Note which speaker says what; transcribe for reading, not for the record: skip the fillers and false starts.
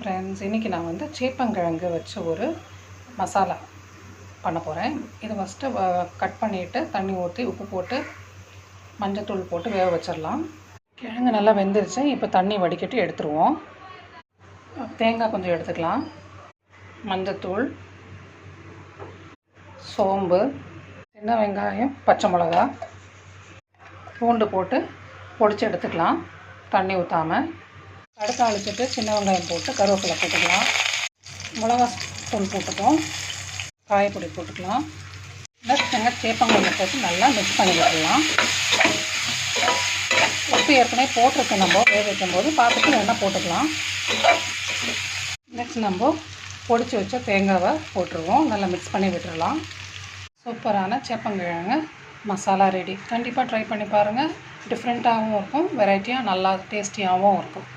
Speaker 1: Friends, இன்றைக்கி நான் வந்து சேப்பங்கிழங்கு வச்சு ஒரு மசாலா பண்ண போகிறேன். இது ஃபஸ்ட்டு கட் பண்ணிவிட்டு தண்ணி ஊற்றி உப்பு போட்டு மஞ்சத்தூள் போட்டு வேக வச்சிடலாம். கிழங்கு நல்லா வெந்துருச்சு. இப்போ தண்ணி வடிகட்டி எடுத்துருவோம். தேங்காய் கொஞ்சம் எடுத்துக்கலாம், மஞ்சத்தூள், சோம்பு, சின்ன வெங்காயம், பச்சை மிளகா, பூண்டு போட்டு பொடிச்சு எடுத்துக்கலாம் தண்ணி ஊற்றாமல். அடுத்து அழிச்சிட்டு சின்ன வெங்காயம் போட்டு கருவேப்பிலை போட்டுக்கலாம், மிளகா தூள் போட்டுப்போம், காயப்பொடி போட்டுக்கலாம். நெக்ஸ்ட் சேப்பங்கிழங்கு போட்டு நல்லா மிக்ஸ் பண்ணி விட்டுடலாம். உப்பு ஏற்கனவே போட்டிருக்கு, நம்ம வேக வைக்கும்போது பார்த்துட்டு வேணால் போட்டுக்கலாம். நெக்ஸ்ட் நம்ம பொடிச்சு வச்ச தேங்காவை போட்டுருவோம், நல்லா மிக்ஸ் பண்ணி விட்டுடலாம். சூப்பரான சேப்பங்கிழங்கு மசாலா ரெடி. கண்டிப்பாக ட்ரை பண்ணி பாருங்கள். டிஃப்ரெண்ட்டாகவும் இருக்கும், வெரைட்டியாக நல்லா டேஸ்டியாகவும் இருக்கும்.